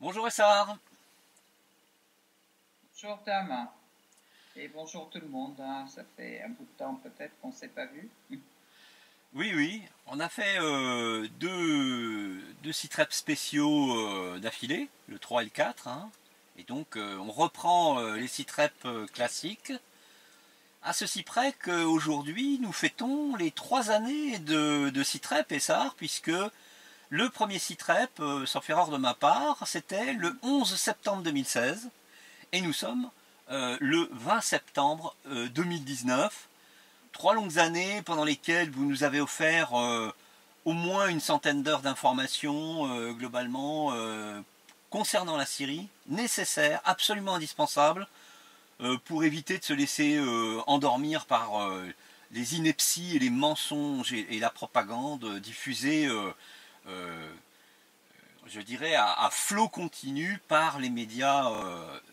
Bonjour Essar. Bonjour Tom, et bonjour tout le monde, hein. Ça fait un bout de temps peut-être qu'on ne s'est pas vu. Oui, oui, on a fait deux sites reps spéciaux d'affilée, le 3 et le 4, hein. Et donc on reprend les sites reps classiques, à ceci près qu'aujourd'hui nous fêtons les 3 années de site rep Essar, puisque le premier site rep, sauf erreur de ma part, c'était le 11 septembre 2016, et nous sommes le 20 septembre 2019. 3 longues années pendant lesquelles vous nous avez offert au moins une centaine d'heures d'informations globalement concernant la Syrie, nécessaires, absolument indispensables pour éviter de se laisser endormir par les inepties et les mensonges et la propagande diffusée, euh, je dirais, à flot continu par les médias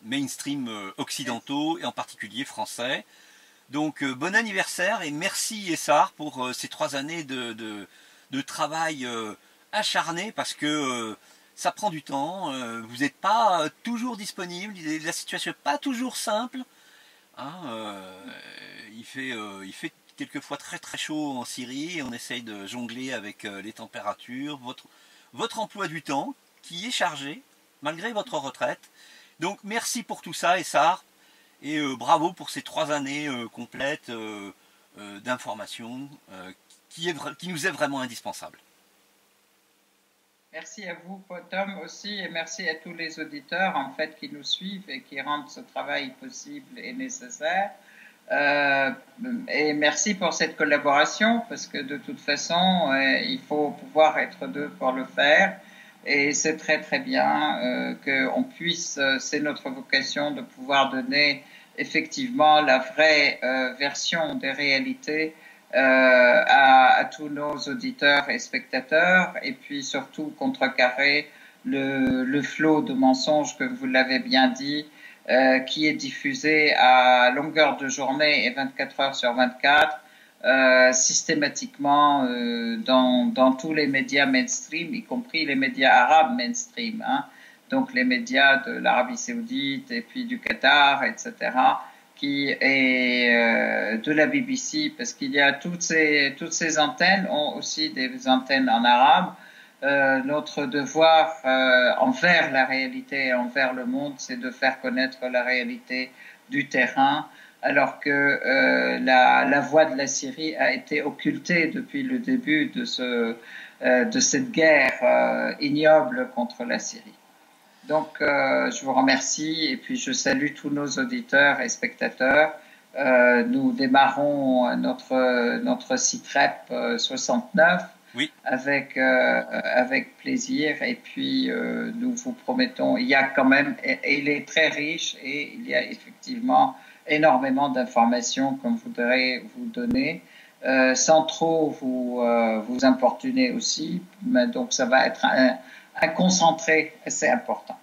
mainstream occidentaux et en particulier français. Donc bon anniversaire et merci Essar pour ces 3 années de travail acharné parce que ça prend du temps, vous n'êtes pas toujours disponible, la situation n'est pas toujours simple, hein, il fait quelquefois très très chaud en Syrie et on essaye de jongler avec les températures, votre emploi du temps qui est chargé malgré votre retraite. Donc merci pour tout ça Essar. Et bravo pour ces 3 années complètes d'information qui nous est vraiment indispensable. Merci à vous Tom aussi et merci à tous les auditeurs en fait qui nous suivent et qui rendent ce travail possible et nécessaire. Euh, et merci pour cette collaboration parce que de toute façon il faut pouvoir être deux pour le faire et c'est très très bien qu'on puisse, c'est notre vocation de pouvoir donner effectivement la vraie version des réalités à tous nos auditeurs et spectateurs et puis surtout contrecarrer le flot de mensonges que vous l'avez bien dit qui est diffusé à longueur de journée et 24 heures sur 24 systématiquement dans tous les médias mainstream, y compris les médias arabes mainstream, hein, donc les médias de l'Arabie saoudite et puis du Qatar, etc., qui est de la BBC, parce qu'il y a toutes ces antennes ont aussi des antennes en arabe. Notre devoir envers la réalité et envers le monde, c'est de faire connaître la réalité du terrain, alors que la voix de la Syrie a été occultée depuis le début de cette guerre ignoble contre la Syrie. Donc, je vous remercie et puis je salue tous nos auditeurs et spectateurs. Nous démarrons notre site REP 69 Oui, avec plaisir et puis nous vous promettons, il y a quand même, et il est très riche et il y a effectivement énormément d'informations qu'on voudrait vous donner. Sans trop vous importuner aussi, mais donc ça va être un concentré assez important.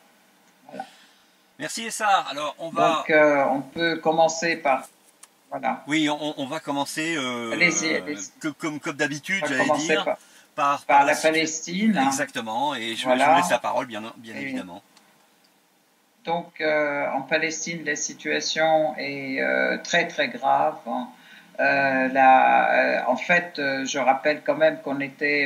Voilà. merci Essar. Alors Donc, on peut commencer par... Voilà. oui, on va commencer Allez-y, allez-y. comme d'habitude, On va j'allais commencer dire, par par la la situation. Palestine, hein. Exactement, et je vous laisse la Voilà. parole, bien Et évidemment. donc, en Palestine, la situation est très, très grave, hein. En fait, je rappelle quand même qu'on était,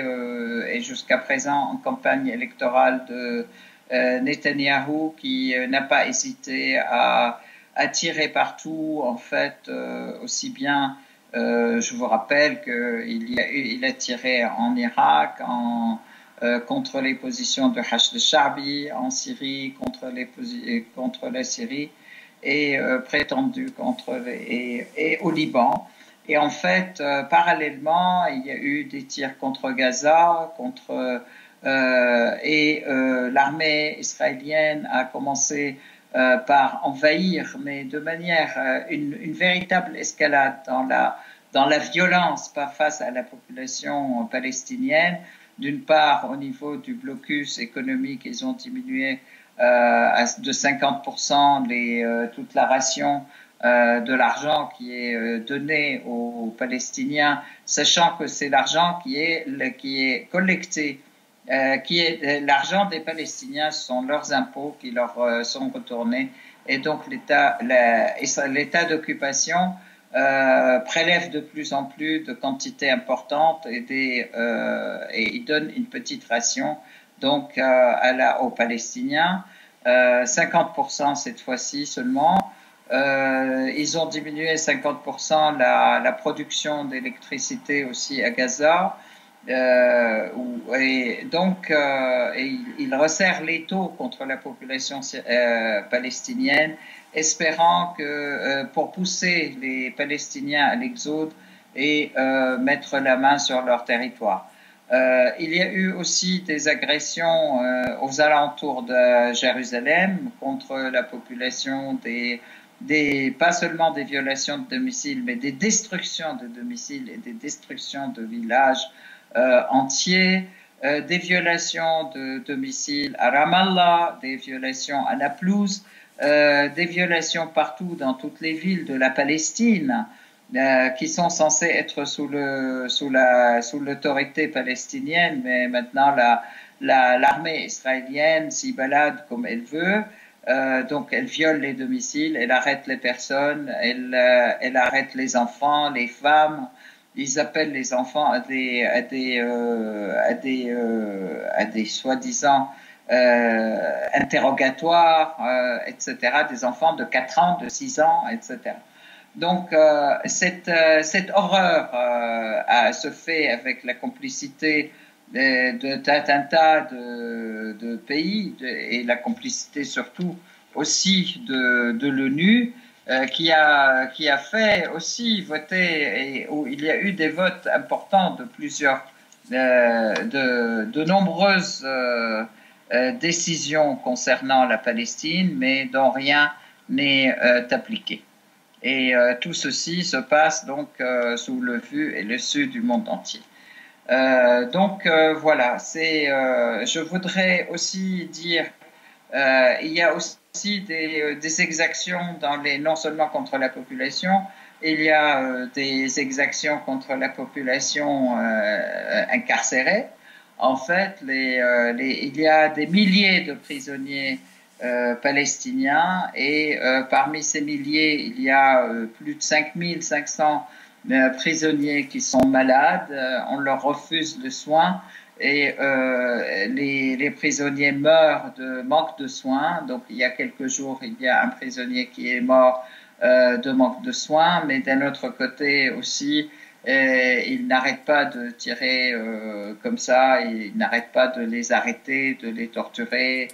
et jusqu'à présent, en campagne électorale de Netanyahou, qui n'a pas hésité à tirer partout, en fait, aussi bien, je vous rappelle qu'il a tiré en Irak, contre les positions de Hashd al-Sha'bi en Syrie, contre la Syrie, et prétendu et au Liban. Et en fait, parallèlement, il y a eu des tirs contre Gaza, l'armée israélienne a commencé par envahir, mais de manière une véritable escalade dans la violence, pas face à la population palestinienne. D'une part, au niveau du blocus économique, ils ont diminué de 50% toute la ration de l'argent qui est donné aux Palestiniens, sachant que c'est l'argent qui est collecté qui est l'argent des Palestiniens, ce sont leurs impôts qui leur sont retournés, et donc l'État d'occupation prélève de plus en plus de quantités importantes et il donne une petite ration donc aux Palestiniens, 50% cette fois-ci seulement. Ils ont diminué 50% la production d'électricité aussi à Gaza. Et donc, il resserre l'étau contre la population palestinienne, espérant que pour pousser les Palestiniens à l'exode et mettre la main sur leur territoire. Il y a eu aussi des agressions aux alentours de Jérusalem contre la population, pas seulement des violations de domicile, mais des destructions de domicile et des destructions de villages entiers, des violations de domicile à Ramallah, des violations à Naplouse, des violations partout dans toutes les villes de la Palestine qui sont censées être sous l'autorité palestinienne, mais maintenant l'armée israélienne s'y balade comme elle veut. Donc elle viole les domiciles, elle arrête les personnes, elle arrête les enfants, les femmes. Ils appellent les enfants à des soi-disant interrogatoires, etc. Des enfants de 4 ans, de 6 ans, etc. Donc cette horreur se fait avec la complicité d'un tas de pays et la complicité surtout aussi de l'ONU. Qui a fait aussi voter et où il y a eu des votes importants de nombreuses décisions concernant la Palestine, mais dont rien n'est appliqué. Et tout ceci se passe donc sous le vu et le su du monde entier. Voilà, je voudrais aussi dire, il y a aussi des exactions non seulement contre la population, il y a des exactions contre la population incarcérée. En fait, il y a des milliers de prisonniers palestiniens et parmi ces milliers, il y a plus de 5500 prisonniers qui sont malades. On leur refuse le soin. Et les prisonniers meurent de manque de soins. Donc il y a quelques jours, il y a un prisonnier qui est mort de manque de soins, mais d'un autre côté aussi, il n'arrête pas de tirer comme ça, il n'arrête pas de les arrêter, de les torturer.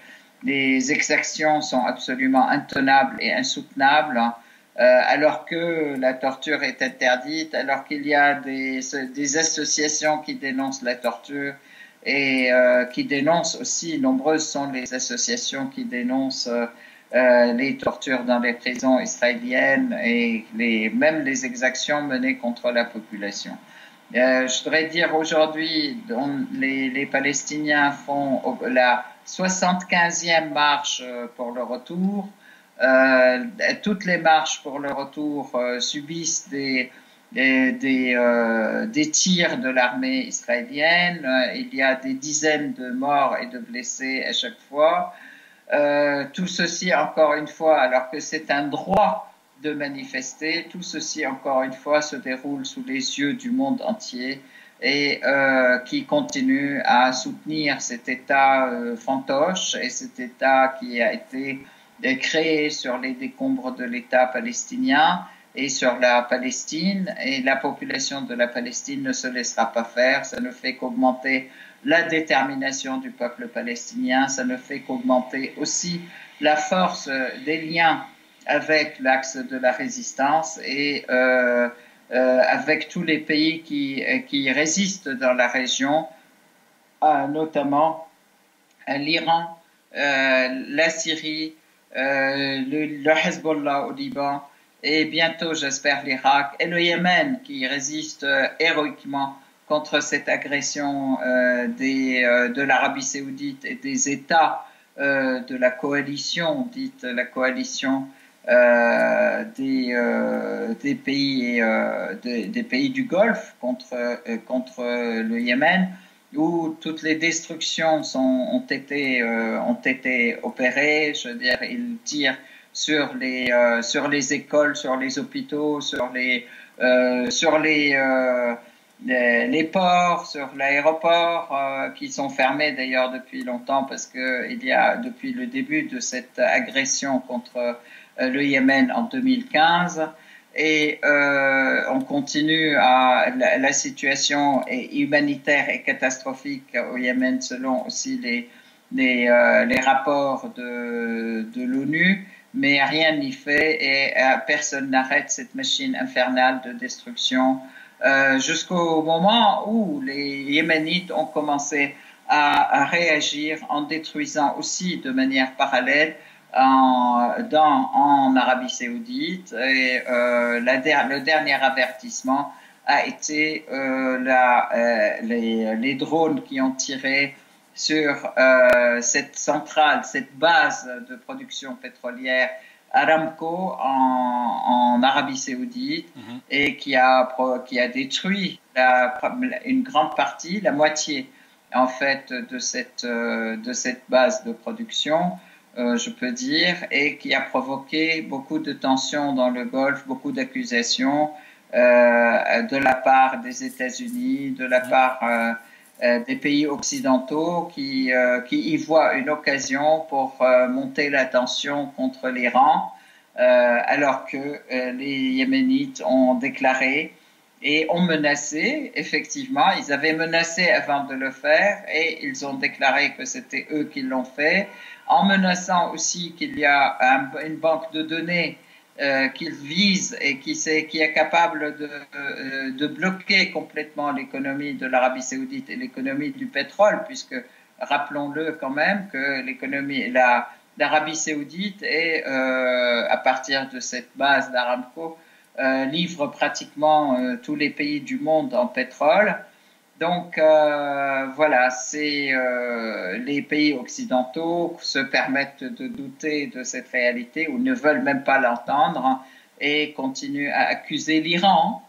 Les exactions sont absolument intenables et insoutenables. Alors que la torture est interdite, alors qu'il y a des associations qui dénoncent la torture et qui dénoncent aussi, nombreuses sont les associations qui dénoncent les tortures dans les prisons israéliennes et même les exactions menées contre la population. Je voudrais dire aujourd'hui, les Palestiniens font la 75e marche pour le retour. Toutes les marches pour le retour subissent des tirs de l'armée israélienne. Il y a des dizaines de morts et de blessés à chaque fois. Tout ceci, encore une fois, alors que c'est un droit de manifester, tout ceci, encore une fois, se déroule sous les yeux du monde entier et qui continue à soutenir cet État fantoche et cet État qui a été créé sur les décombres de l'État palestinien et sur la Palestine, et la population de la Palestine ne se laissera pas faire. Ça ne fait qu'augmenter la détermination du peuple palestinien, ça ne fait qu'augmenter aussi la force des liens avec l'axe de la résistance et avec tous les pays qui résistent dans la région, notamment l'Iran, la Syrie, le Hezbollah au Liban, et bientôt, j'espère, l'Irak et le Yémen qui résistent héroïquement contre cette agression de l'Arabie saoudite et des États de la coalition, dite la coalition des pays du Golfe contre le Yémen. où toutes les destructions ont été opérées. Je veux dire, ils tirent sur les écoles, sur les hôpitaux, sur les ports, sur l'aéroport, qui sont fermés d'ailleurs depuis longtemps parce que il y a depuis le début de cette agression contre le Yémen en 2015. Et on continue la situation humanitaire est catastrophique au Yémen selon aussi les rapports de l'ONU, mais rien n'y fait et personne n'arrête cette machine infernale de destruction jusqu'au moment où les Yéménites ont commencé à réagir en détruisant aussi de manière parallèle en Arabie Saoudite. Et le dernier avertissement a été les drones qui ont tiré sur cette centrale, cette base de production pétrolière Aramco en Arabie Saoudite et qui a détruit une grande partie, la moitié en fait de cette base de production. Je peux dire, et qui a provoqué beaucoup de tensions dans le Golfe, beaucoup d'accusations de la part des États-Unis, de la part des pays occidentaux qui y voient une occasion pour monter la tension contre l'Iran, alors que les Yéménites ont déclaré et ont menacé, effectivement, ils avaient menacé avant de le faire et ils ont déclaré que c'était eux qui l'ont fait, en menaçant aussi qu'il y a une banque de données qu'ils visent et qui est capable de bloquer complètement l'économie de l'Arabie Saoudite et l'économie du pétrole, puisque rappelons-le quand même que l'Arabie Saoudite est, à partir de cette base d'Aramco, livre pratiquement tous les pays du monde en pétrole. Donc voilà, les pays occidentaux se permettent de douter de cette réalité ou ne veulent même pas l'entendre et continuent à accuser l'Iran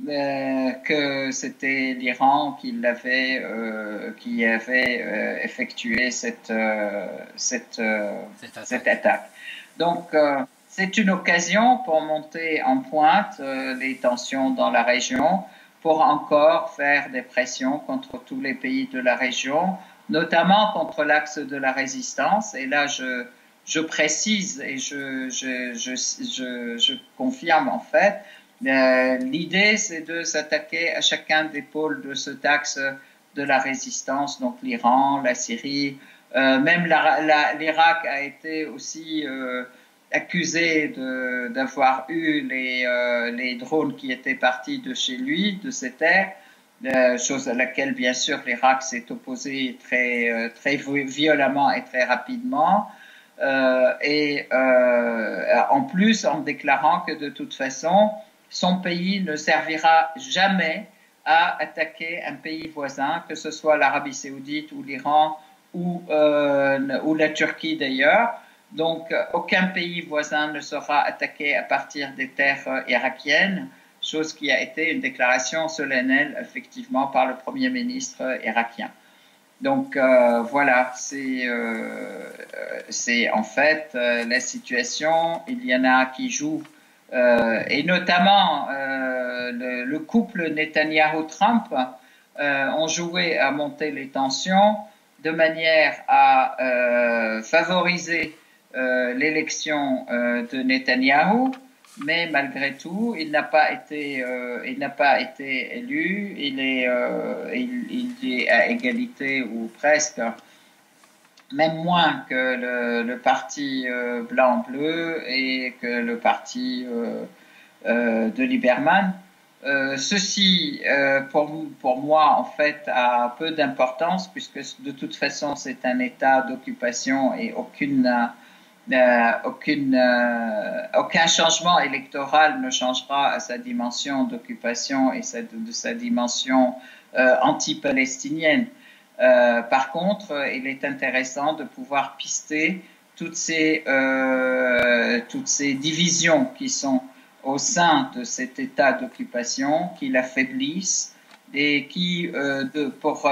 que c'était l'Iran qui avait effectué cette attaque. Donc c'est une occasion pour monter en pointe les tensions dans la région, pour encore faire des pressions contre tous les pays de la région, notamment contre l'axe de la résistance. Et là, je précise et je confirme en fait, l'idée c'est de s'attaquer à chacun des pôles de cet axe de la résistance, donc l'Iran, la Syrie, même l'Irak a été aussi accusé d'avoir eu les drones qui étaient partis de chez lui, de ses terres, chose à laquelle, bien sûr, l'Irak s'est opposé très violemment et très rapidement. En plus, en déclarant que de toute façon, son pays ne servira jamais à attaquer un pays voisin, que ce soit l'Arabie Saoudite ou l'Iran ou la Turquie d'ailleurs. Donc, aucun pays voisin ne sera attaqué à partir des terres irakiennes, chose qui a été une déclaration solennelle, effectivement, par le Premier ministre irakien. Donc, voilà, c'est en fait la situation. Il y en a qui jouent, et notamment le couple Netanyahou-Trump ont joué à monter les tensions de manière à favoriser l'élection de Netanyahou, mais malgré tout, il n'a pas été élu. Il est à égalité ou presque, même moins que le parti blanc-bleu et que le parti de Lieberman. Ceci, pour moi, en fait, a peu d'importance puisque de toute façon, c'est un état d'occupation et aucun changement électoral ne changera à sa dimension d'occupation et de sa dimension anti-palestinienne. Par contre, il est intéressant de pouvoir pister toutes ces divisions qui sont au sein de cet état d'occupation, qui l'affaiblissent et qui, pour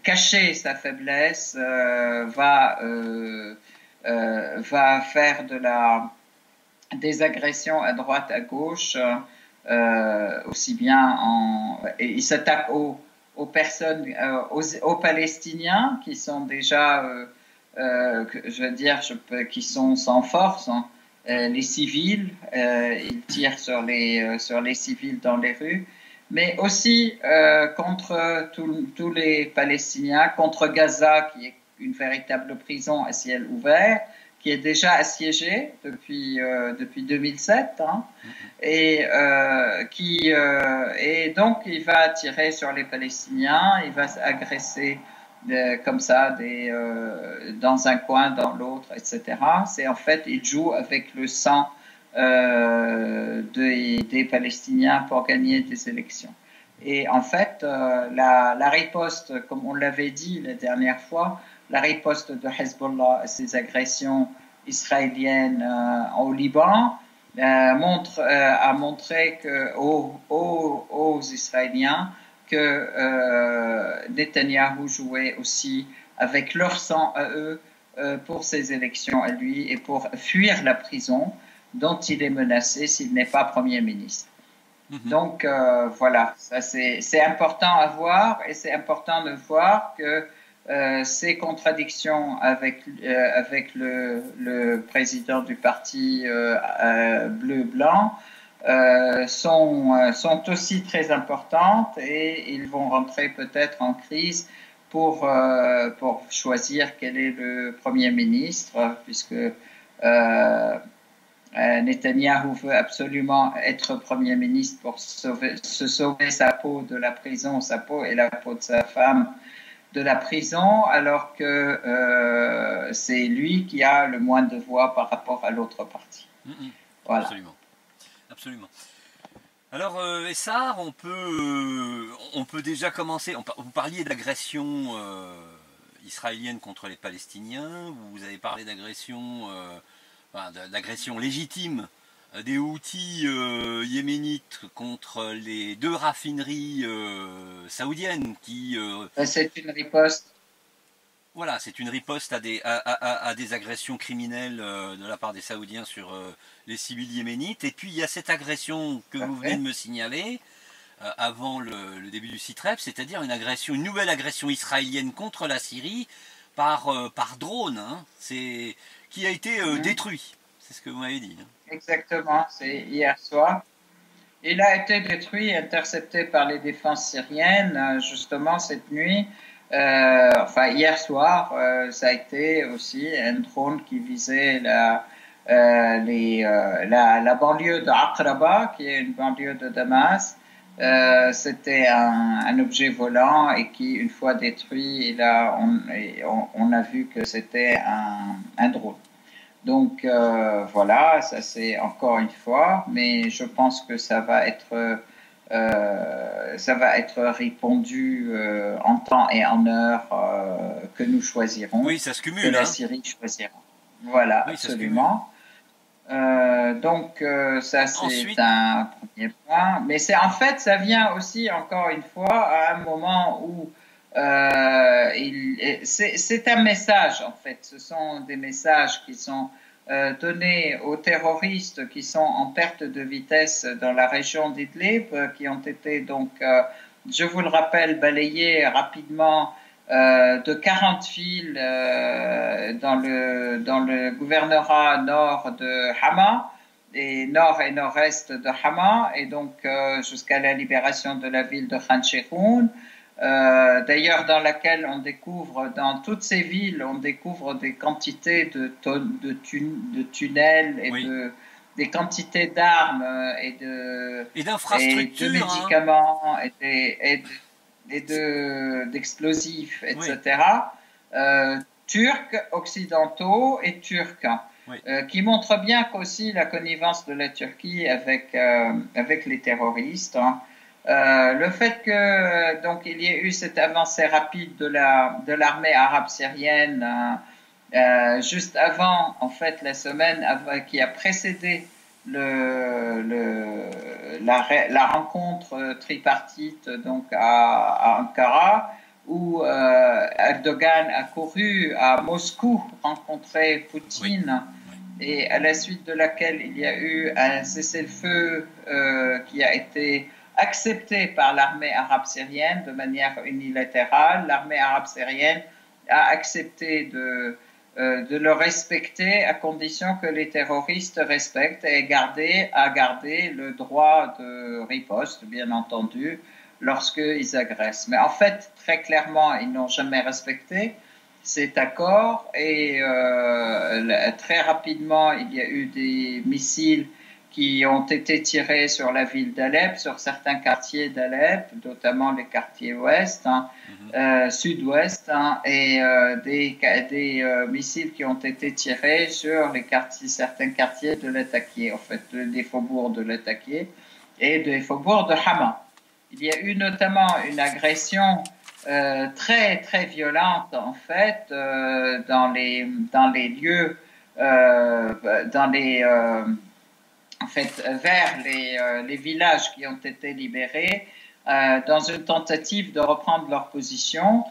cacher sa faiblesse, va faire des agressions à droite, à gauche, aussi bien et il s'attaque aux personnes, aux Palestiniens qui sont déjà, je veux dire, qui sont sans force, hein, les civils, il tire sur les civils dans les rues, mais aussi contre tous les Palestiniens, contre Gaza, qui est une véritable prison à ciel ouvert, qui est déjà assiégée depuis 2007, hein, et donc il va tirer sur les Palestiniens, il va agresser comme ça dans un coin, dans l'autre, etc. C'est en fait, il joue avec le sang des Palestiniens pour gagner des élections. Et en fait, la riposte, comme on l'avait dit la dernière fois, la riposte de Hezbollah à ces agressions israéliennes au Liban a montré aux Israéliens que Netanyahou jouait aussi avec leur sang à eux pour ces élections à lui et pour fuir la prison dont il est menacé s'il n'est pas Premier ministre. Donc voilà, ça c'est important à voir, et c'est important de voir que ces contradictions avec le président du parti bleu-blanc sont aussi très importantes, et ils vont rentrer peut-être en crise pour choisir quel est le Premier ministre, puisque Netanyahou veut absolument être Premier ministre pour se sauver sa peau de la prison, sa peau et la peau de sa femme de la prison, alors que c'est lui qui a le moins de voix par rapport à l'autre parti. Voilà. Absolument. Absolument. Alors, Essar, on peut déjà commencer. Vous parliez d'agression israélienne contre les Palestiniens, vous avez parlé d'agression légitime des Houthis yéménites contre les 2 raffineries saoudiennes qui... c'est une riposte. Voilà, c'est une riposte à des agressions criminelles de la part des Saoudiens sur les civils yéménites. Et puis il y a cette agression que vous venez de me signaler avant le début du CITREP, c'est-à-dire une nouvelle agression israélienne contre la Syrie par drone, hein, qui a été détruit. C'est ce que vous m'avez dit. Hein. Exactement, c'est hier soir. Il a été détruit, intercepté par les défenses syriennes, justement cette nuit. Hier soir, ça a été aussi un drone qui visait la banlieue de Aqraba, qui est une banlieue de Damas. C'était un objet volant, et qui, une fois détruit, on a vu que c'était un drone. Donc voilà, ça c'est encore une fois, mais je pense que ça va être répondu en temps et en heure que nous choisirons. Oui, ça se cumule. Que la Syrie choisira. Voilà, oui, absolument. Donc ça c'est un premier point. Mais en fait, ça vient aussi encore une fois à un moment où c'est un message en fait. Ce sont des messages qui sont donnés aux terroristes qui sont en perte de vitesse dans la région d'Idlib, qui ont été donc, je vous le rappelle, balayés rapidement de 40 villes dans le gouvernorat nord de Hama, et nord et nord-est de Hama, et donc jusqu'à la libération de la ville de Khan Sheikhoun. D'ailleurs, dans laquelle on découvre, dans toutes ces villes, on découvre des quantités de tunnels et oui. Des quantités d'armes et d'infrastructures, et de médicaments, hein. et d'explosifs, etc. Oui. Turcs, occidentaux et turcs, oui. Qui montrent bien qu'aussi la connivence de la Turquie avec les terroristes. Hein. Le fait que donc il y ait eu cette avancée rapide de l'armée arabe syrienne juste avant, en fait, la semaine qui a précédé la rencontre tripartite donc à Ankara, où Erdogan a couru à Moscou rencontrer Poutine, et à la suite de laquelle il y a eu un cessez-le-feu qui a été accepté par l'armée arabe syrienne de manière unilatérale. L'armée arabe syrienne a accepté de le respecter à condition que les terroristes respectent et à garder le droit de riposte, bien entendu, lorsqu'ils agressent. Mais en fait, très clairement, ils n'ont jamais respecté cet accord, et très rapidement, il y a eu des missiles qui ont été tirés sur la ville d'Alep, sur certains quartiers d'Alep, notamment les quartiers ouest, sud-ouest, et des missiles qui ont été tirés sur certains quartiers de Latakia, en fait, des faubourgs de Latakia et des faubourgs de Hama. Il y a eu notamment une agression très très violente, en fait, dans les lieux, en fait, vers les villages qui ont été libérés, dans une tentative de reprendre leur position.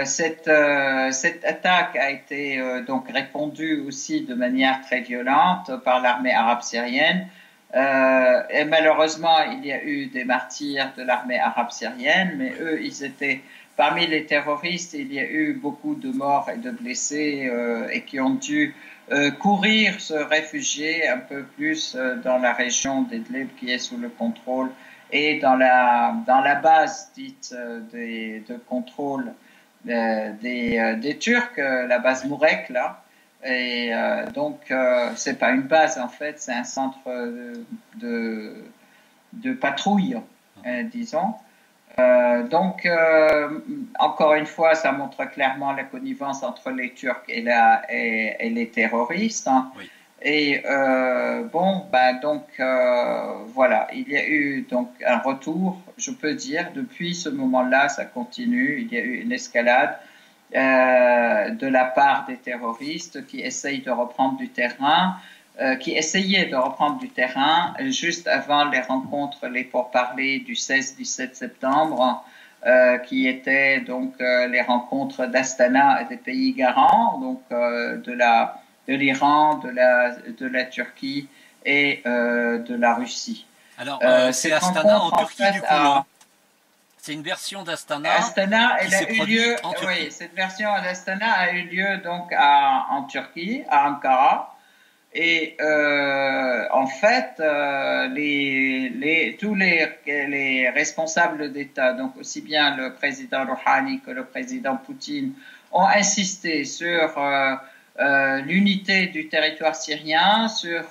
Cette attaque a été donc répondue aussi de manière très violente par l'armée arabe syrienne. Et malheureusement, il y a eu des martyrs de l'armée arabe syrienne, mais eux, ils étaient parmi les terroristes. Il y a eu beaucoup de morts et de blessés, et qui ont dû courir, se réfugier un peu plus dans la région d'Idlib qui est sous le contrôle, et dans la base dite de contrôle des Turcs, la base Mourek, là. Et donc, c'est pas une base, en fait, c'est un centre de patrouille, disons. Donc, encore une fois, ça montre clairement la connivence entre les Turcs et les terroristes. Oui. Et bon, donc voilà, il y a eu donc un retour, je peux dire, depuis ce moment-là, ça continue. Il y a eu une escalade de la part des terroristes qui essayent de reprendre du terrain, qui essayaient de reprendre du terrain juste avant les rencontres, les pourparlers du 16-17 septembre, qui étaient donc les rencontres d'Astana et des pays garants, donc de l'Iran, de la Turquie et de la Russie. Alors, c'est Astana en Turquie, du coup. C'est une version d'Astana. Astana, elle a eu lieu. Oui, cette version d'Astana a eu lieu donc en Turquie, à Ankara. Et en fait, tous les responsables d'État, donc aussi bien le président Rouhani que le président Poutine, ont insisté sur l'unité du territoire syrien, sur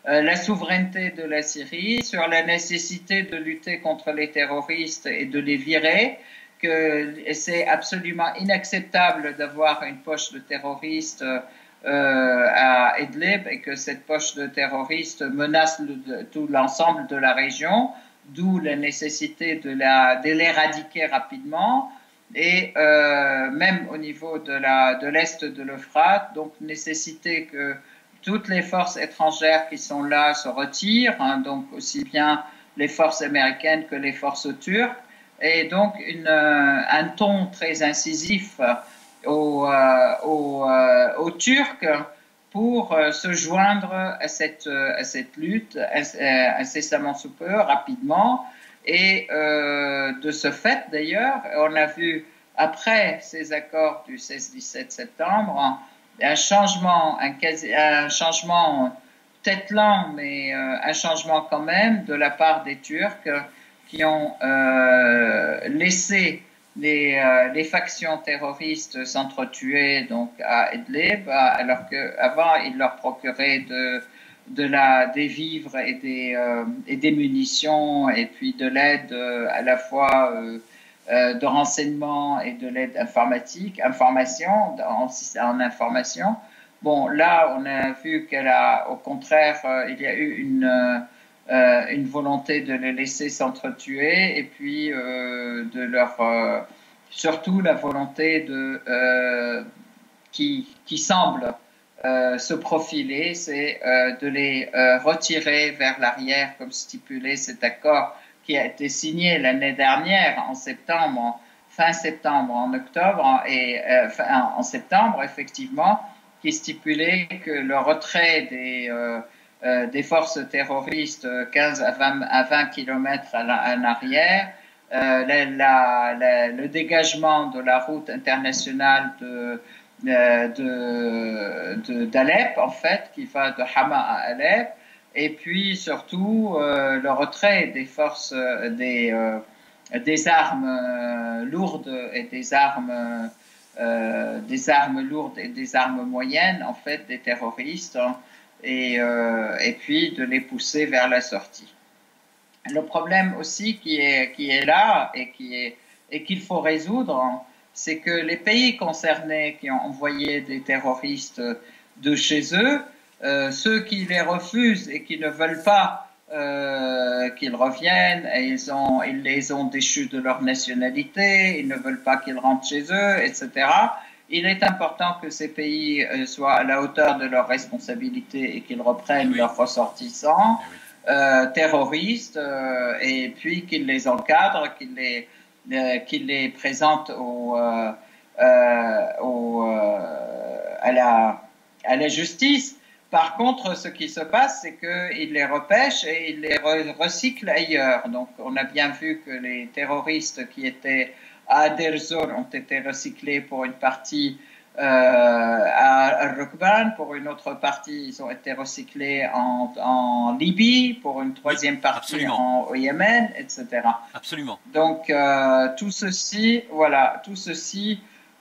la souveraineté de la Syrie, sur la nécessité de lutter contre les terroristes et de les virer, que c'est absolument inacceptable d'avoir une poche de terroristes à Idlib, et que cette poche de terroristes menace tout l'ensemble de la région, d'où la nécessité de l'éradiquer rapidement, et même au niveau de l'est de l'Euphrate, donc nécessité que toutes les forces étrangères qui sont là se retirent, donc aussi bien les forces américaines que les forces turques, et donc un ton très incisif aux Turcs pour se joindre à cette lutte incessamment sous peu, rapidement. Et de ce fait, d'ailleurs, on a vu, après ces accords du 16-17 septembre, un changement peut-être lent, mais un changement quand même de la part des Turcs, qui ont laissé les factions terroristes s'entretuer donc à Idlib, alors qu'avant ils leur procuraient des vivres et des munitions, et puis de l'aide à la fois de renseignement et de l'aide en information. Bon, là, on a vu au contraire, il y a eu une volonté de les laisser s'entretuer, et puis surtout la volonté qui semble se profiler, c'est de les retirer vers l'arrière, comme stipulé cet accord qui a été signé l'année dernière en septembre, fin septembre, en octobre et en septembre effectivement, qui stipulait que le retrait des forces terroristes 15 à 20 km en arrière, le dégagement de la route internationale d'Alep, en fait, qui va de Hama à Alep, et puis surtout le retrait des forces, des armes lourdes et des armes lourdes et des armes moyennes, en fait, des terroristes, hein, et puis de les pousser vers la sortie. Le problème aussi qui est là et qu'il faut résoudre, hein, c'est que les pays concernés qui ont envoyé des terroristes de chez eux, ceux qui les refusent et qui ne veulent pas qu'ils reviennent, et ils les ont déchus de leur nationalité, ils ne veulent pas qu'ils rentrent chez eux, etc. Il est important que ces pays soient à la hauteur de leurs responsabilités et qu'ils reprennent leurs ressortissants terroristes et puis qu'ils les encadrent, qu'ils les présentent à la justice. Par contre, ce qui se passe, c'est qu'ils les repêchent et ils les recyclent ailleurs. Donc, on a bien vu que les terroristes qui étaient à Deir Zor ont été recyclés pour une partie à Rukban, pour une autre partie, ils ont été recyclés en Libye, pour une troisième partie au Yémen, etc. Absolument. Donc, tout ceci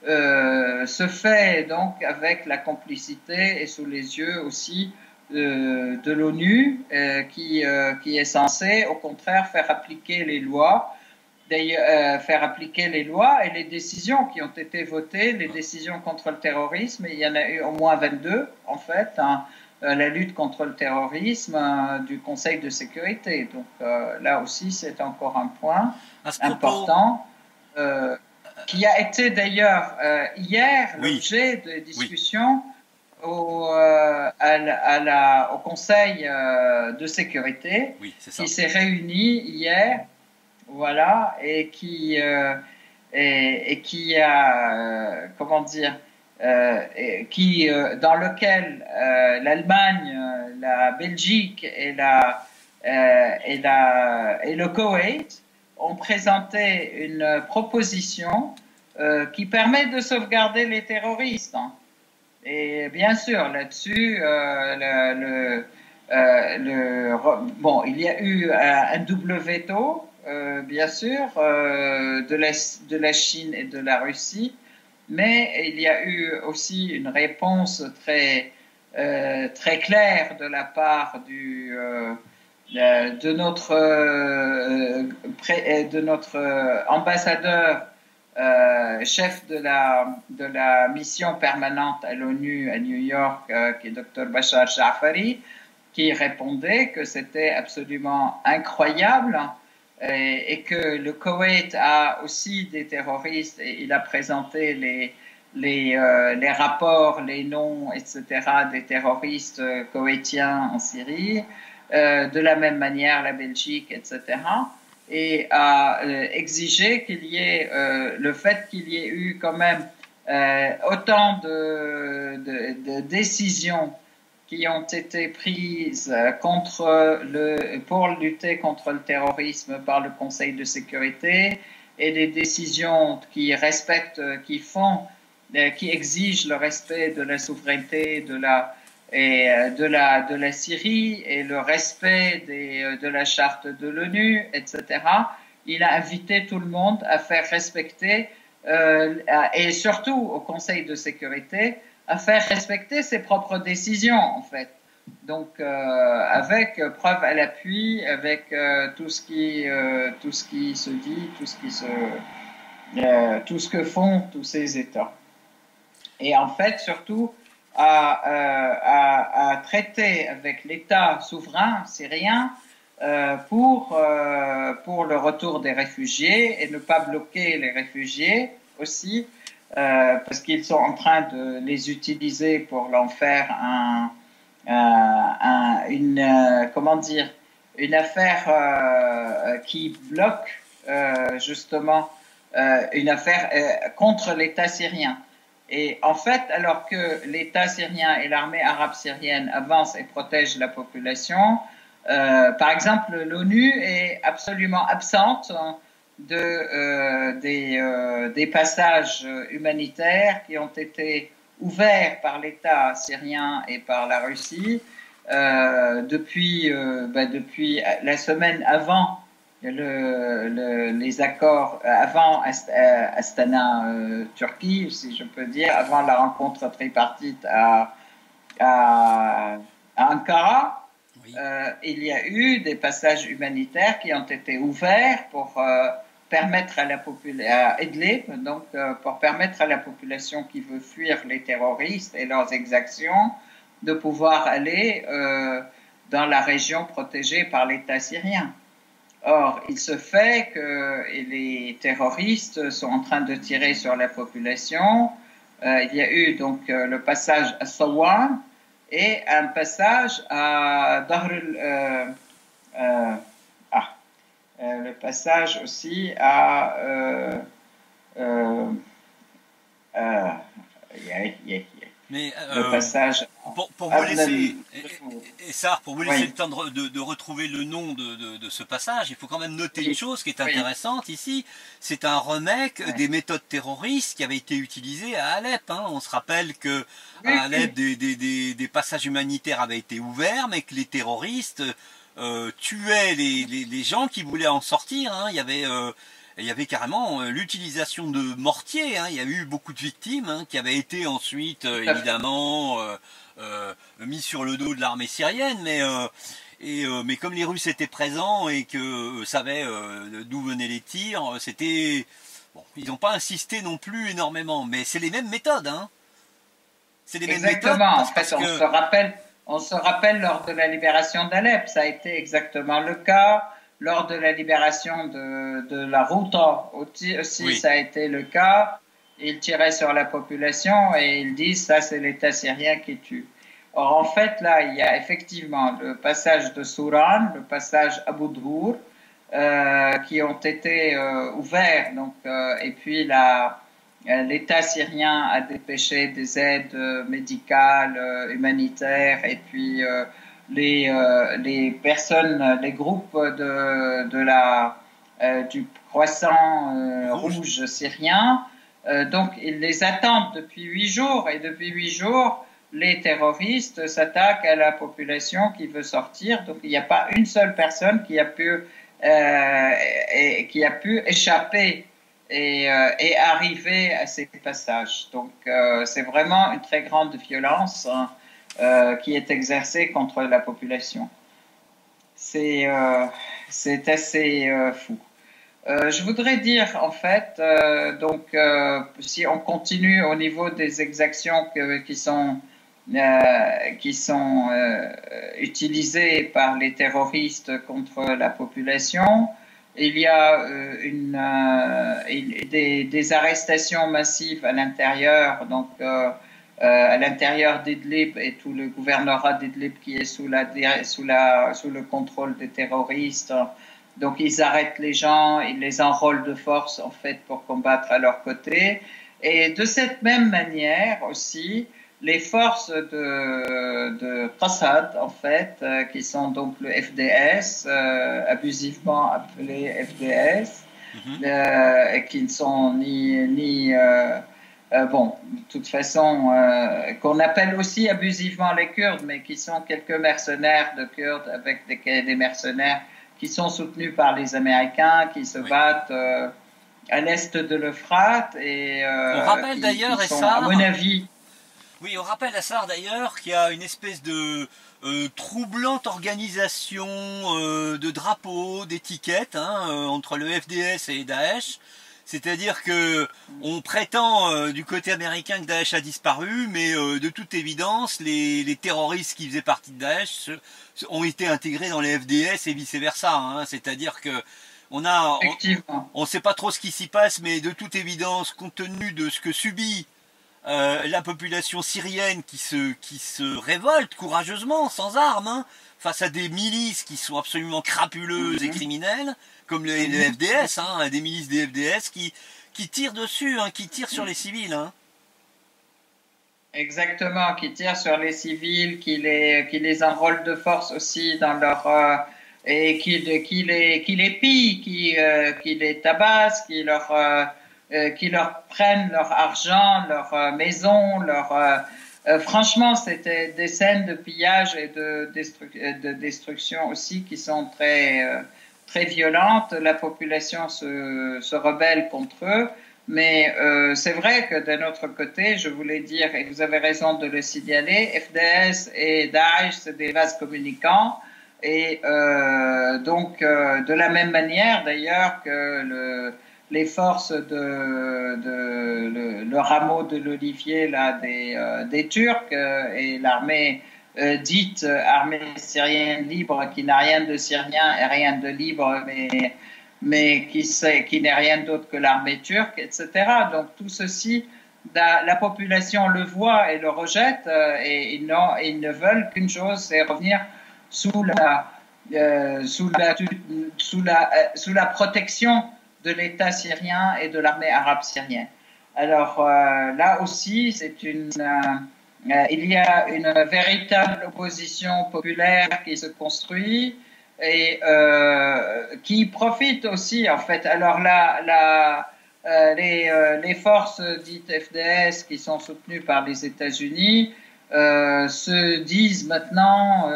se fait donc avec la complicité et sous les yeux aussi de l'ONU qui est censée au contraire faire appliquer les lois, faire appliquer les lois et les décisions qui ont été votées, les décisions contre le terrorisme. Il y en a eu au moins 22 en fait, hein, la lutte contre le terrorisme du Conseil de sécurité. Donc là aussi c'est encore un point important. Qui a été d'ailleurs hier l'objet de discussions au Conseil de sécurité qui s'est réuni hier, voilà, et qui a comment dire, dans lequel l'Allemagne, la Belgique et le Koweït ont présenté une proposition qui permet de sauvegarder les terroristes. Hein. Et bien sûr, là-dessus, il y a eu un double veto, bien sûr, de la Chine et de la Russie, mais il y a eu aussi une réponse très claire de la part de notre ambassadeur chef de la mission permanente à l'ONU à New York, qui est Dr Bachar Jafari, qui répondait que c'était absolument incroyable et que le Koweït a aussi des terroristes et il a présenté les rapports, les noms, etc. des terroristes koweïtiens en Syrie. De la même manière la Belgique, etc., et a exigé qu'il y ait le fait qu'il y ait eu quand même autant de décisions qui ont été prises pour lutter contre le terrorisme par le Conseil de sécurité et des décisions qui exigent le respect de la souveraineté de la Syrie et le respect de la charte de l'ONU, etc. Il a invité tout le monde à faire respecter, et surtout au Conseil de sécurité, à faire respecter ses propres décisions, en fait. Donc, avec preuve à l'appui, avec tout ce qui se dit, tout ce que font tous ces États. Et en fait, surtout, à traiter avec l'État souverain syrien pour le retour des réfugiés et ne pas bloquer les réfugiés aussi parce qu'ils sont en train de les utiliser pour en faire comment dire, une affaire qui bloque justement une affaire contre l'État syrien. Et en fait, alors que l'État syrien et l'armée arabe syrienne avancent et protègent la population, par exemple, l'ONU est absolument absente des passages humanitaires qui ont été ouverts par l'État syrien et par la Russie depuis la semaine avant les accords, avant Astana, Turquie, si je peux dire, avant la rencontre tripartite à Ankara. Oui. Il y a eu des passages humanitaires qui ont été ouverts pour permettre à la population, à Idlib, donc pour permettre à la population qui veut fuir les terroristes et leurs exactions de pouvoir aller dans la région protégée par l'État syrien. Or, il se fait que les terroristes sont en train de tirer sur la population. Il y a eu donc le passage à Sawan et un passage à le passage aussi à mais le passage pour vous laisser pour vous laisser oui. Le temps de retrouver le nom de ce passage, il faut quand même noter une chose qui est intéressante ici, c'est un remake des méthodes terroristes qui avaient été utilisées à Alep. Hein. On se rappelle que à Alep des passages humanitaires avaient été ouverts, mais que les terroristes tuaient les gens qui voulaient en sortir. Hein. Il y avait carrément l'utilisation de mortiers. Hein. Il y a eu beaucoup de victimes hein, qui avaient été ensuite évidemment mis sur le dos de l'armée syrienne. Mais comme les Russes étaient présents et que savaient d'où venaient les tirs, c'était bon. Ils n'ont pas insisté non plus énormément. Mais c'est les mêmes méthodes. Hein. C'est les mêmes méthodes. Exactement. En fait, on se rappelle lors de la libération d'Alep, ça a été exactement le cas. Lors de la libération de la Ghouta aussi, oui. Ça a été le cas. Ils tiraient sur la population et ils disent ça c'est l'État syrien qui tue. Or en fait là il y a effectivement le passage de Souran, le passage Abu Dhur qui ont été ouverts donc et puis l'État syrien a dépêché des aides médicales, humanitaires et puis les personnes, les groupes du croissant rouge syrien. Donc, ils les attendent depuis 8 jours et depuis 8 jours, les terroristes s'attaquent à la population qui veut sortir. Donc, il n'y a pas une seule personne qui a pu échapper et arriver à ces passages. Donc, c'est vraiment une très grande violence. Hein, qui est exercée contre la population. C'est assez fou. Je voudrais dire, en fait, si on continue au niveau des exactions qui sont utilisées par les terroristes contre la population, il y a des arrestations massives à l'intérieur, donc à l'intérieur d'Idlib et tout le gouvernorat d'Idlib qui est sous le contrôle des terroristes. Donc ils arrêtent les gens, ils les enrôlent de force en fait pour combattre à leur côté. Et de cette même manière aussi, les forces de Qassad en fait, qui sont donc le FDS, abusivement appelé FDS, qui ne sont de toute façon, qu'on appelle aussi abusivement les Kurdes, mais qui sont quelques mercenaires de Kurdes avec des mercenaires qui sont soutenus par les Américains, qui se battent à l'est de l'Euphrate. On rappelle d'ailleurs, à mon avis... Oui, on rappelle à ça d'ailleurs qu'il y a une espèce de troublante organisation de drapeaux, d'étiquettes entre le FDS et Daesh. C'est-à-dire que on prétend du côté américain que Daesh a disparu, mais de toute évidence, les terroristes qui faisaient partie de Daesh ont été intégrés dans les FDS et vice-versa. Hein. C'est-à-dire que Effectivement. On sait pas trop ce qui s'y passe, mais de toute évidence, compte tenu de ce que subit la population syrienne qui se révolte courageusement, sans armes, hein, face à des milices qui sont absolument crapuleuses et criminelles, comme les FDS, hein, des milices des FDS qui tirent dessus, hein, qui tirent sur les civils. Hein. Exactement, qui tirent sur les civils, qui les enrôlent de force aussi dans leur et qui les pillent, qui les tabassent, qui leur prennent leur argent, leur maison, franchement, c'était des scènes de pillage et de destruction aussi qui sont très violentes. La population se rebelle contre eux. Mais c'est vrai que d'un autre côté, je voulais dire, et vous avez raison de le signaler, FDS et Daesh, c'est des vases communicants. Et donc, de la même manière d'ailleurs que les forces le rameau de l'Olivier là des Turcs et l'armée dite armée syrienne libre qui n'a rien de syrien et rien de libre mais qui n'est rien d'autre que l'armée turque, etc. Donc tout ceci, la population le voit et le rejette et ils ne veulent qu'une chose, c'est revenir sous la protection de l'État syrien et de l'armée arabe syrienne. Alors là aussi, il y a une véritable opposition populaire qui se construit et qui profite aussi en fait. Alors les forces dites FDS qui sont soutenues par les États-Unis se disent maintenant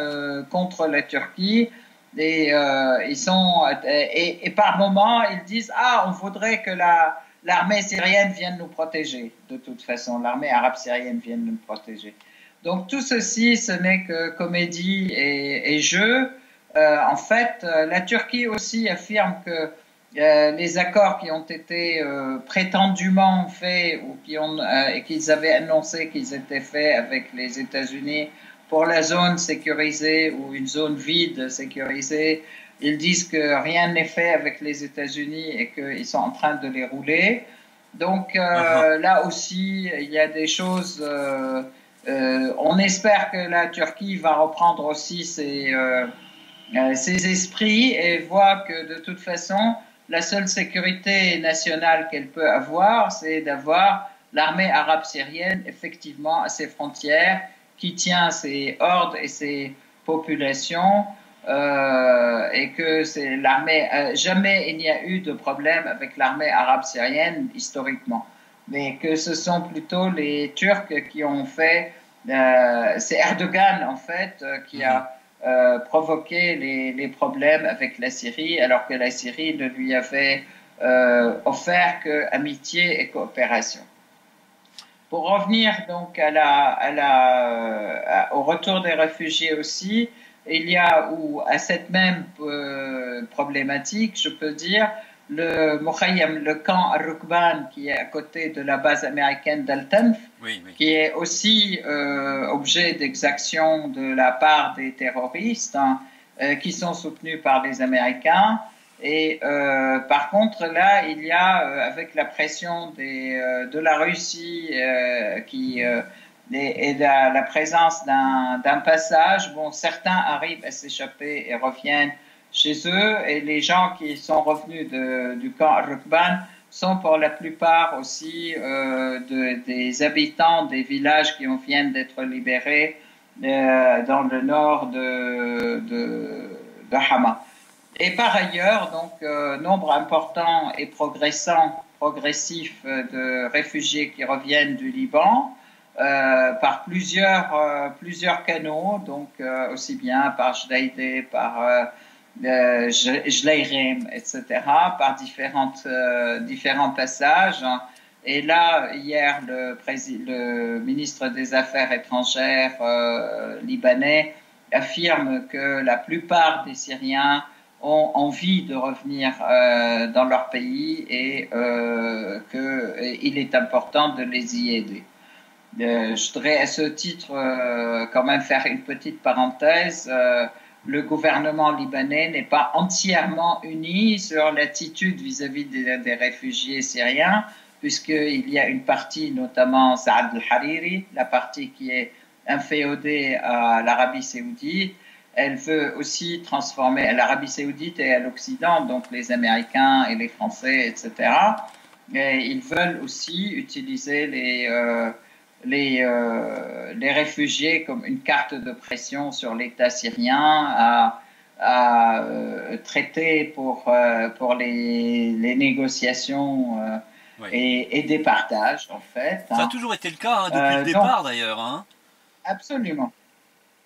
contre la Turquie et par moment ils disent on voudrait que l'armée syrienne vienne nous protéger. De toute façon, l'armée arabe syrienne vienne nous protéger. Donc tout ceci, ce n'est que comédie et jeu. En fait, la Turquie aussi affirme que les accords qui ont été prétendument faits ou et qu'ils avaient annoncé qu'ils étaient faits avec les États-Unis pour la zone sécurisée ou une zone vide sécurisée, ils disent que rien n'est fait avec les États-Unis et qu'ils sont en train de les rouler. Donc là aussi, il y a des choses. On espère que la Turquie va reprendre aussi ses esprits et voit que de toute façon, la seule sécurité nationale qu'elle peut avoir, c'est d'avoir l'armée arabe syrienne effectivement à ses frontières, qui tient ses hordes et ses populations, et que c'est l'armée. Jamais il n'y a eu de problème avec l'armée arabe syrienne historiquement, mais que ce sont plutôt les Turcs qui ont fait. C'est Erdogan en fait qui a provoquer les problèmes avec la Syrie, alors que la Syrie ne lui avait offert que amitié et coopération. Pour revenir donc au retour des réfugiés aussi, il y a à cette même problématique, je peux dire, le camp Al-Rukban qui est à côté de la base américaine d'Al-Tanf, qui est aussi objet d'exactions de la part des terroristes qui sont soutenus par les Américains. Et par contre, là, il y a, avec la pression de la Russie et la présence d'un passage, certains arrivent à s'échapper et reviennent chez eux, et les gens qui sont revenus du camp Al-Rukban sont pour la plupart aussi des habitants des villages qui viennent d'être libérés dans le nord de Hama. Et par ailleurs, donc, nombre important et progressif de réfugiés qui reviennent du Liban par plusieurs canaux, donc aussi bien par Jdeïdé, par Jleirem, etc., par différents passages. Et là, hier, le ministre des Affaires étrangères libanais affirme que la plupart des Syriens ont envie de revenir dans leur pays et qu'il est important de les y aider. Je voudrais à ce titre quand même faire une petite parenthèse. le gouvernement libanais n'est pas entièrement uni sur l'attitude vis-à-vis des réfugiés syriens, puisqu'il y a une partie, notamment Saad al-Hariri, la partie qui est inféodée à l'Arabie saoudite. Elle veut aussi transformer l'Arabie saoudite et à l'Occident, donc les Américains et les Français, etc. Et ils veulent aussi utiliser les réfugiés comme une carte de pression sur l'État syrien à traiter pour les négociations Oui. et des partages, en fait. Ça a toujours été le cas, hein, depuis le départ d'ailleurs. Hein. Absolument.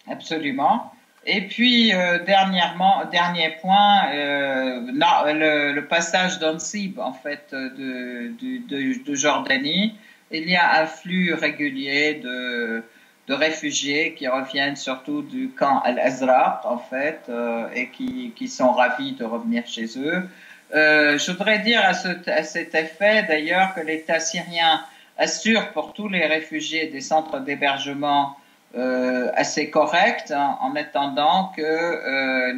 Absolument. Et puis, dernier point, le passage d'Ansib, en fait, de Jordanie. Il y a un flux régulier de réfugiés qui reviennent surtout du camp Al-Azraq, en fait, et qui sont ravis de revenir chez eux. Je voudrais dire à cet effet, d'ailleurs, que l'État syrien assure pour tous les réfugiés des centres d'hébergement assez corrects, hein, en attendant que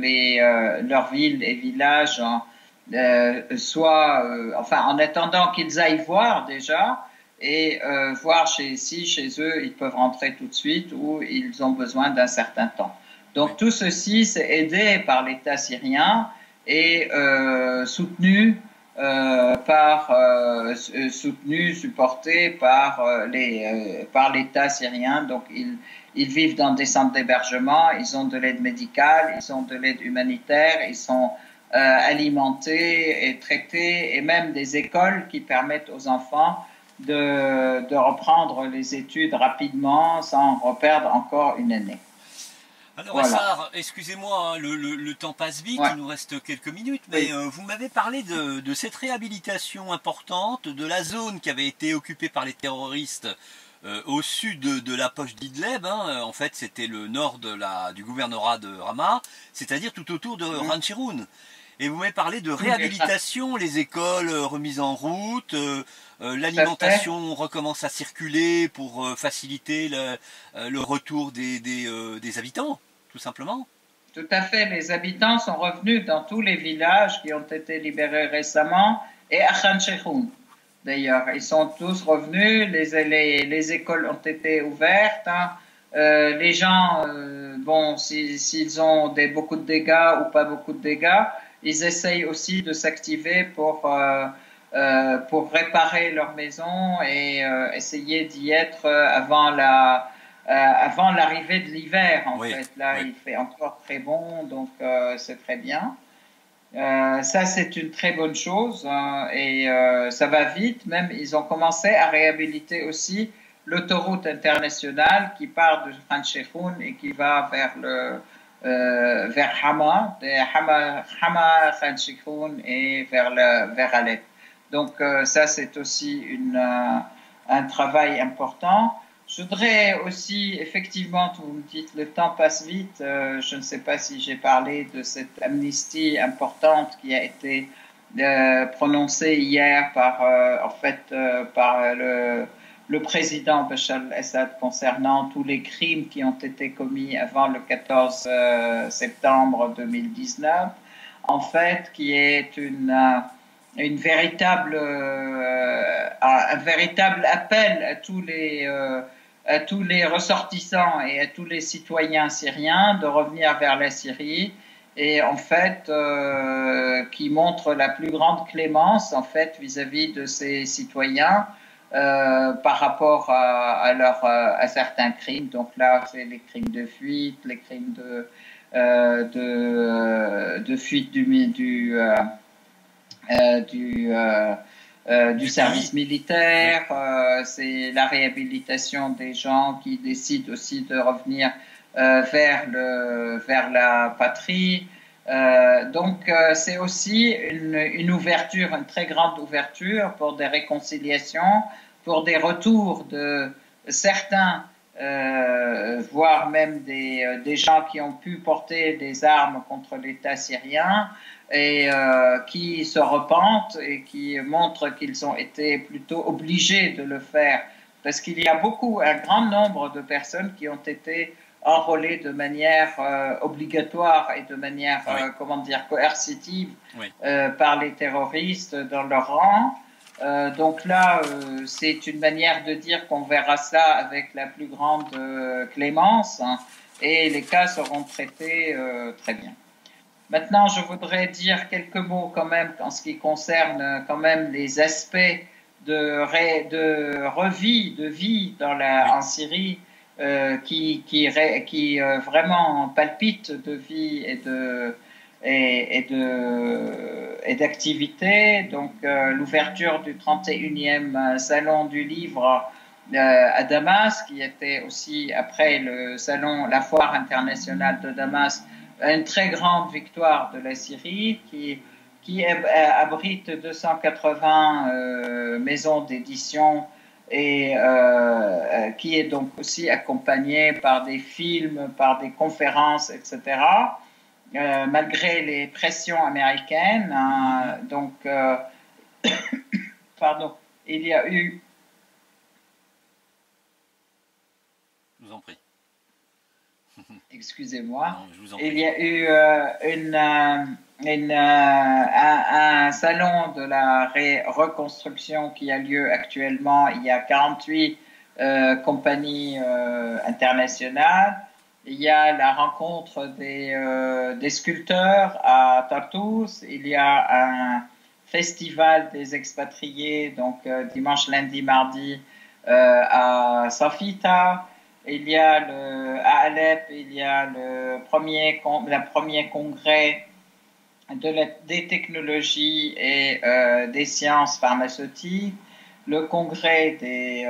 leurs villes et villages en attendant qu'ils aillent voir déjà et voir si chez eux ils peuvent rentrer tout de suite ou ils ont besoin d'un certain temps. Donc tout ceci c'est aidé par l'État syrien et supporté par l'État syrien. Donc ils vivent dans des centres d'hébergement, ils ont de l'aide médicale, ils ont de l'aide humanitaire, ils sont alimentés et traités, et même des écoles qui permettent aux enfants de reprendre les études rapidement sans reperdre encore une année. Alors Essar, excusez-moi, hein, le temps passe vite, ouais. Il nous reste quelques minutes, mais oui. Vous m'avez parlé de cette réhabilitation importante, de la zone qui avait été occupée par les terroristes au sud de la poche d'Idleb, hein. En fait c'était le nord du gouvernorat de Rama, c'est-à-dire tout autour de Khan Cheikhoun. Et vous m'avez parlé de réhabilitation, les écoles remises en route, l'alimentation recommence à circuler pour faciliter le retour des habitants, tout simplement. Tout à fait, les habitants sont revenus dans tous les villages qui ont été libérés récemment et à Khan Cheikhoun. D'ailleurs, ils sont tous revenus, les écoles ont été ouvertes, hein. Les gens, s'ils ont beaucoup de dégâts ou pas beaucoup de dégâts, ils essayent aussi de s'activer pour réparer leur maison et essayer d'y être avant l'arrivée de l'hiver, en fait. Là, il fait encore très bon, donc c'est très bien. Ça, c'est une très bonne chose, hein, et ça va vite. Même, ils ont commencé à réhabiliter aussi l'autoroute internationale qui part de Khan Cheikhoun et qui va vers Hama, Khan Cheikhoun et vers Alep. Donc ça, c'est aussi un travail important. Je voudrais aussi, effectivement, vous me dites, le temps passe vite. Je ne sais pas si j'ai parlé de cette amnistie importante qui a été prononcée hier par le président Bachar al-Assad concernant tous les crimes qui ont été commis avant le 14 septembre 2019. En fait, qui est un véritable appel à tous les ressortissants et à tous les citoyens syriens de revenir vers la Syrie, et en fait qui montre la plus grande clémence en fait vis-à-vis de ces citoyens par rapport à certains crimes. Donc là, c'est les crimes de fuite, les crimes de fuite du service militaire, c'est la réhabilitation des gens qui décident aussi de revenir vers la patrie. Donc c'est aussi une ouverture, une très grande ouverture pour des réconciliations, pour des retours de certains, voire même des gens qui ont pu porter des armes contre l'État syrien et qui se repentent et qui montrent qu'ils ont été plutôt obligés de le faire, parce qu'il y a un grand nombre de personnes qui ont été enrôlés de manière obligatoire et de manière, Oui. comment dire, coercitive Oui. par les terroristes dans leur rang. Donc là, c'est une manière de dire qu'on verra cela avec la plus grande clémence, hein, et les cas seront traités très bien. Maintenant, je voudrais dire quelques mots quand même en ce qui concerne quand même les aspects de revie, de vie Oui. en Syrie qui vraiment palpitent de vie et d'activité. Donc, l'ouverture du 31e salon du livre à Damas, qui était aussi après le salon, la foire internationale de Damas, une très grande victoire de la Syrie qui abrite 280 maisons d'édition et qui est donc aussi accompagnée par des films, par des conférences, etc. Malgré les pressions américaines, hein, donc, pardon, il y a eu. Je vous en prie. Excusez-moi. Non, je vous en prie. Il y a eu un salon de la reconstruction qui a lieu actuellement. Il y a 48 compagnies internationales. Il y a la rencontre des sculpteurs à Tartus. Il y a un festival des expatriés, donc dimanche, lundi, mardi à Safita. Il y a à Alep, il y a le premier congrès des technologies et des sciences pharmaceutiques, le congrès des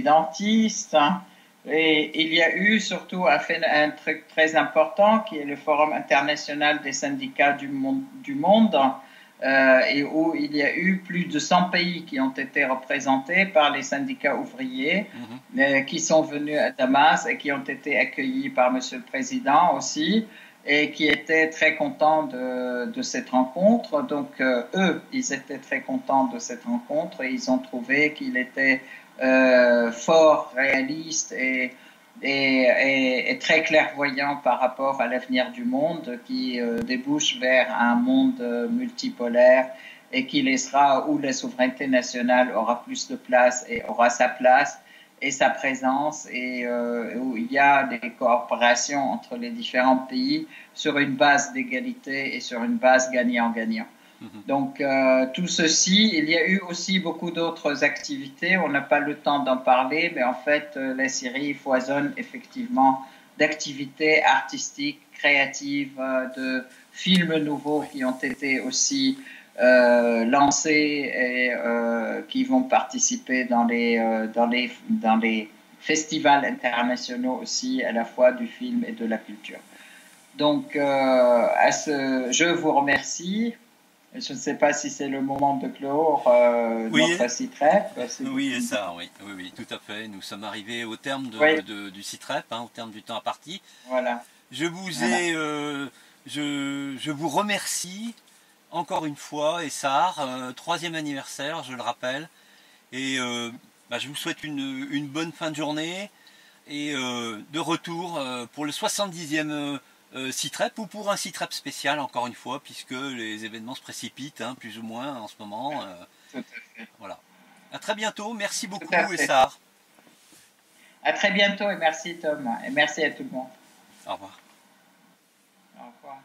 dentistes, hein, et il y a eu surtout un truc très important qui est le Forum international des syndicats du monde et où il y a eu plus de 100 pays qui ont été représentés par les syndicats ouvriers qui sont venus à Damas et qui ont été accueillis par Monsieur le Président aussi et qui étaient très contents de cette rencontre. Donc eux, ils étaient très contents de cette rencontre et ils ont trouvé qu'il était fort, réaliste et très clairvoyant par rapport à l'avenir du monde qui débouche vers un monde multipolaire et qui laissera où la souveraineté nationale aura plus de place et aura sa place et sa présence et où il y a des coopérations entre les différents pays sur une base d'égalité et sur une base gagnant-gagnant. Donc tout ceci, il y a eu aussi beaucoup d'autres activités, on n'a pas le temps d'en parler, mais en fait la Syrie foisonne effectivement d'activités artistiques, créatives, de films nouveaux qui ont été aussi lancés et qui vont participer dans les festivals internationaux aussi, à la fois du film et de la culture. Donc je vous remercie. Je ne sais pas si c'est le moment de clore notre CITREP. Oui, c'est ça, oui, tout à fait. Nous sommes arrivés au terme du CITREP, hein, au terme du temps imparti. Voilà. Je vous remercie encore une fois, Essar, 3e anniversaire, je le rappelle. Et je vous souhaite une bonne fin de journée et de retour pour le 70e CITREP ou pour un CITREP spécial encore une fois puisque les événements se précipitent hein, plus ou moins en ce moment. Tout à fait. Voilà. À très bientôt. Merci beaucoup Essar. À très bientôt et merci Tom et merci à tout le monde. Au revoir. Au revoir.